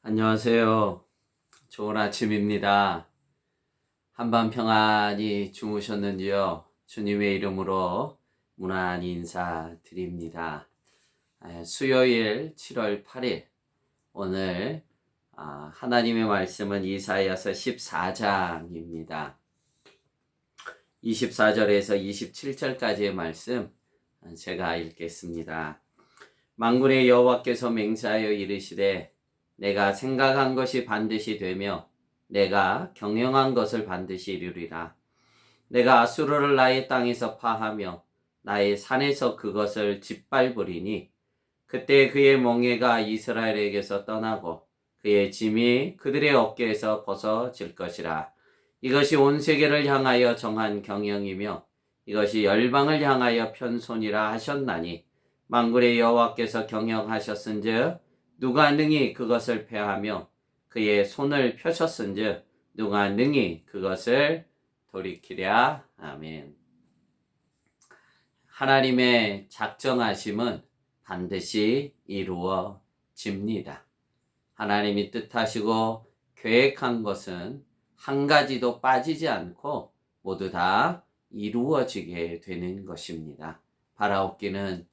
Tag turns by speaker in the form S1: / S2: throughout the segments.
S1: 안녕하세요. 좋은 아침입니다. 한밤 평안히 주무셨는지요? 주님의 이름으로 무난히 인사드립니다. 수요일 7월 8일 오늘 하나님의 말씀은 이사야서 14장입니다. 24절에서 27절까지의 말씀 제가 읽겠습니다. 만군의 여호와께서 맹세하여 이르시되 내가 생각한 것이 반드시 되며 내가 경영한 것을 반드시 이루리라. 내가 아수르를 나의 땅에서 파하며 나의 산에서 그것을 짓밟으리니 그때 그의 멍에가 이스라엘에게서 떠나고 그의 짐이 그들의 어깨에서 벗어질 것이라. 이것이 온 세계를 향하여 정한 경영이며 이것이 열방을 향하여 편손이라 하셨나니 만군의 여호와께서 경영하셨은즉 누가 능히 그것을 패하며 그의 손을 펴셨은즉 누가 능히 그것을 돌이키랴. 아멘. 하나님의 작정하심은 반드시 이루어집니다. 하나님이 뜻하시고 계획한 것은 한 가지도 빠지지 않고 모두 다 이루어지게 되는 것입니다. 바라옵기는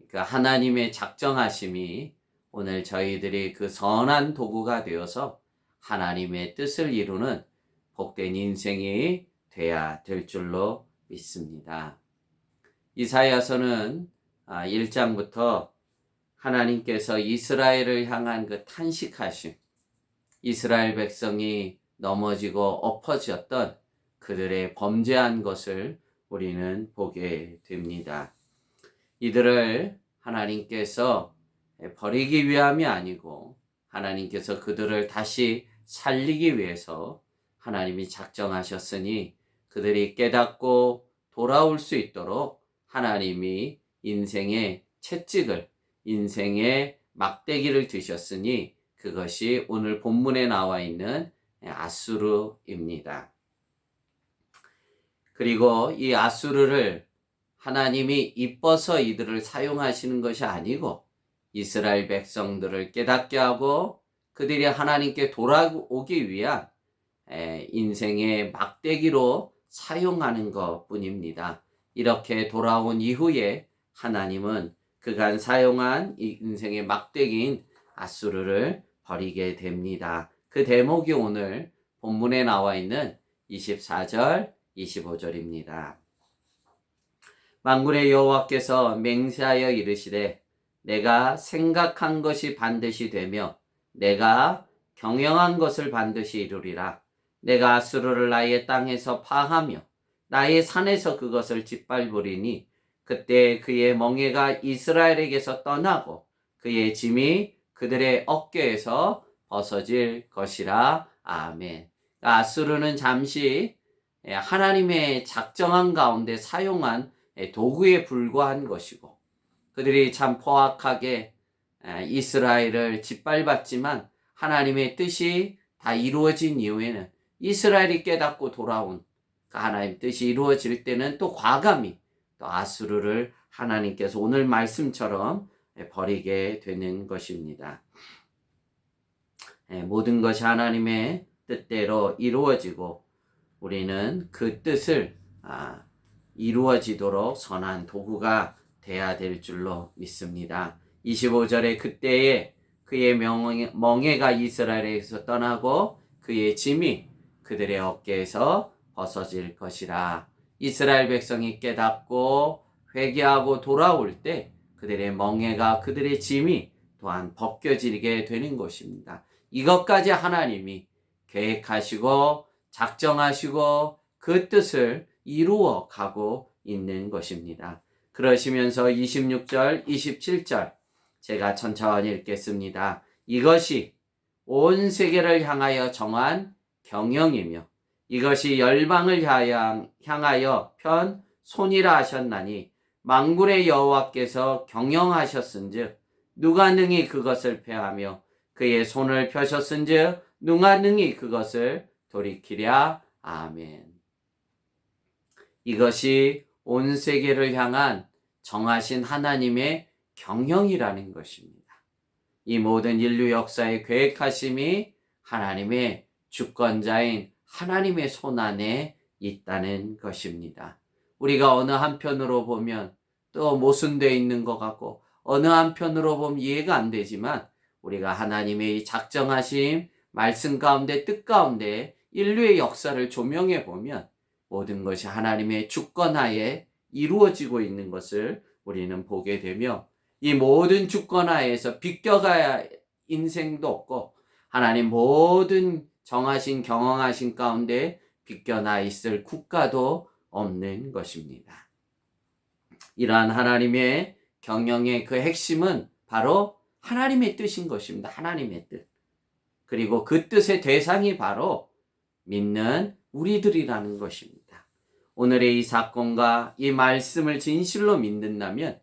S1: 그 하나님의 작정하심이 오늘 저희들이 그 선한 도구가 되어서 하나님의 뜻을 이루는 복된 인생이 돼야 될 줄로 믿습니다. 이사야서는 1장부터 하나님께서 이스라엘을 향한 그 탄식하심, 이스라엘 백성이 넘어지고 엎어졌던 그들의 범죄한 것을 우리는 보게 됩니다. 이들을 하나님께서 버리기 위함이 아니고 하나님께서 그들을 다시 살리기 위해서 하나님이 작정하셨으니 그들이 깨닫고 돌아올 수 있도록 하나님이 인생의 채찍을, 인생의 막대기를 드셨으니 그것이 오늘 본문에 나와 있는 아수르입니다. 그리고 이 아수르를 하나님이 이뻐서 이들을 사용하시는 것이 아니고 이스라엘 백성들을 깨닫게 하고 그들이 하나님께 돌아오기 위한 인생의 막대기로 사용하는 것 뿐입니다. 이렇게 돌아온 이후에 하나님은 그간 사용한 이 인생의 막대기인 아수르를 버리게 됩니다. 그 대목이 오늘 본문에 나와 있는 24절, 25절입니다. 만군의 여호와께서 맹세하여 이르시되 내가 생각한 것이 반드시 되며 내가 경영한 것을 반드시 이루리라. 내가 아수르를 나의 땅에서 파하며 나의 산에서 그것을 짓밟으리니 그때 그의 멍에가 이스라엘에게서 떠나고 그의 짐이 그들의 어깨에서 벗어질 것이라. 아멘. 아수르는 잠시 하나님의 작정한 가운데 사용한 도구에 불과한 것이고 그들이 참 포악하게 이스라엘을 짓밟았지만 하나님의 뜻이 다 이루어진 이후에는 이스라엘이 깨닫고 돌아온 그 하나님 뜻이 이루어질 때는 또 과감히 또 아수르를 하나님께서 오늘 말씀처럼 버리게 되는 것입니다. 모든 것이 하나님의 뜻대로 이루어지고 우리는 그 뜻을 이루어지도록 선한 도구가 돼야 될 줄로 믿습니다. 25절에 그때에 그의 멍에가 이스라엘에서 떠나고 그의 짐이 그들의 어깨에서 벗어질 것이라. 이스라엘 백성이 깨닫고 회개하고 돌아올 때 그들의 멍에가 그들의 짐이 또한 벗겨지게 되는 것입니다. 이것까지 하나님이 계획하시고 작정하시고 그 뜻을 이루어 가고 있는 것입니다. 그러시면서 26절, 27절 제가 천천히 읽겠습니다. 이것이 온 세계를 향하여 정한 경영이며 이것이 열방을 향하여 편 손이라 하셨나니 만군의 여호와께서 경영하셨은즉 누가 능히 그것을 패하며 그의 손을 펴셨은즉 누가 능히 그것을 돌이키랴. 아멘. 이것이 온 세계를 향한 정하신 하나님의 경영이라는 것입니다. 이 모든 인류 역사의 계획하심이 하나님의 주권자인 하나님의 손 안에 있다는 것입니다. 우리가 어느 한편으로 보면 또 모순되어 있는 것 같고 어느 한편으로 보면 이해가 안 되지만 우리가 하나님의 이 작정하심, 말씀 가운데 뜻 가운데 인류의 역사를 조명해 보면 모든 것이 하나님의 주권하에 이루어지고 있는 것을 우리는 보게 되며 이 모든 주권하에서 비껴가야 인생도 없고 하나님 모든 정하신 경영하신 가운데 비껴나 있을 국가도 없는 것입니다. 이러한 하나님의 경영의 그 핵심은 바로 하나님의 뜻인 것입니다. 하나님의 뜻. 그리고 그 뜻의 대상이 바로 믿는 우리들이라는 것입니다. 오늘의 이 사건과 이 말씀을 진실로 믿는다면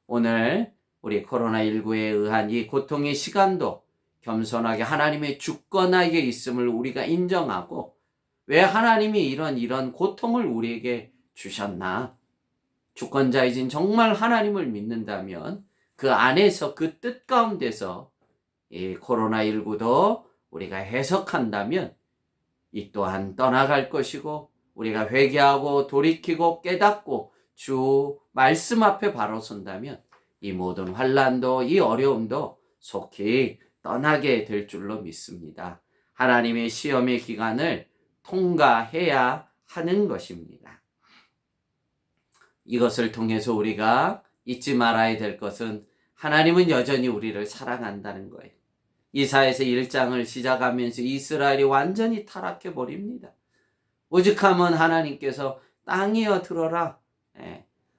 S1: 오늘 우리 코로나19에 의한 이 고통의 시간도 겸손하게 하나님의 주권하에 있음을 우리가 인정하고 왜 하나님이 이런 고통을 우리에게 주셨나? 주권자이신 정말 하나님을 믿는다면 그 안에서 그 뜻 가운데서 이 코로나19도 우리가 해석한다면 이 또한 떠나갈 것이고 우리가 회개하고 돌이키고 깨닫고 주 말씀 앞에 바로 선다면 이 모든 환난도 이 어려움도 속히 떠나게 될 줄로 믿습니다. 하나님의 시험의 기간을 통과해야 하는 것입니다. 이것을 통해서 우리가 잊지 말아야 될 것은 하나님은 여전히 우리를 사랑한다는 거예요. 이사야서 1장을 시작하면서 이스라엘이 완전히 타락해 버립니다. 오죽하면 하나님께서 땅이여 들어라,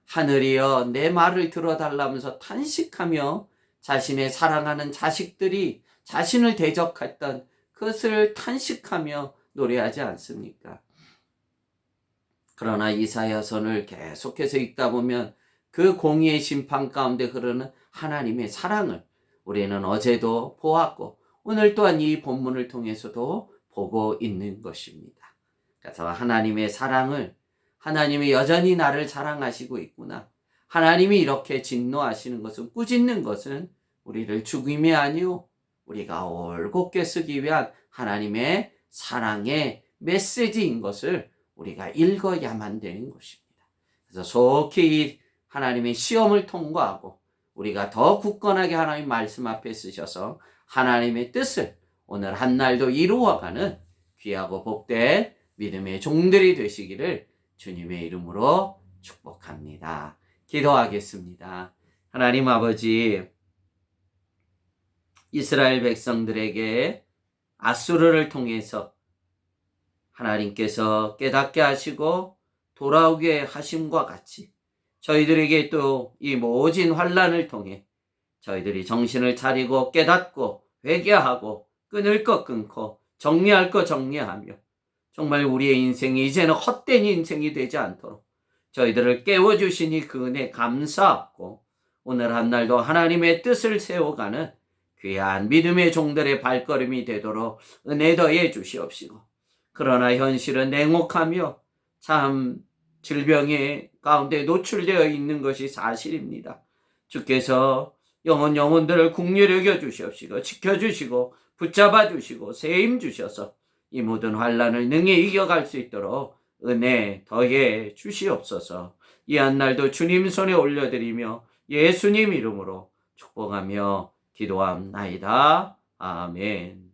S1: 하늘이여 내 말을 들어달라면서 탄식하며 자신의 사랑하는 자식들이 자신을 대적했던 그것을 탄식하며 노래하지 않습니까? 그러나 이사야서를 계속해서 읽다 보면 그 공의의 심판 가운데 흐르는 하나님의 사랑을 우리는 어제도 보았고 오늘 또한 이 본문을 통해서도 보고 있는 것입니다. 그래서 하나님의 사랑을 하나님이 여전히 나를 사랑하시고 있구나. 하나님이 이렇게 진노하시는 것은 꾸짖는 것은 우리를 죽임이 아니오 우리가 올곧게 쓰기 위한 하나님의 사랑의 메시지인 것을 우리가 읽어야만 되는 것입니다. 그래서 속히 하나님의 시험을 통과하고 우리가 더 굳건하게 하나님 말씀 앞에 쓰셔서 하나님의 뜻을 오늘 한날도 이루어가는 귀하고 복된 믿음의 종들이 되시기를 주님의 이름으로 축복합니다. 기도하겠습니다. 하나님 아버지, 이스라엘 백성들에게 아수르를 통해서 하나님께서 깨닫게 하시고 돌아오게 하심과 같이 저희들에게 또 이 모진 환난을 통해 저희들이 정신을 차리고 깨닫고 회개하고 끊을 것 끊고 정리할 것 정리하며 정말 우리의 인생이 이제는 헛된 인생이 되지 않도록 저희들을 깨워주시니 그 은혜 감사하고 오늘 한날도 하나님의 뜻을 세워가는 귀한 믿음의 종들의 발걸음이 되도록 은혜 더해 주시옵시고 그러나 현실은 냉혹하며 참 질병의 가운데 노출되어 있는 것이 사실입니다. 주께서 영혼들을 긍휼히 여겨 주시옵시고 지켜주시고 붙잡아 주시고 세임 주셔서 이 모든 환난을 능히 이겨갈 수 있도록 은혜 더해 주시옵소서. 이 한날도 주님 손에 올려드리며 예수님 이름으로 축복하며 기도합나이다. 아멘.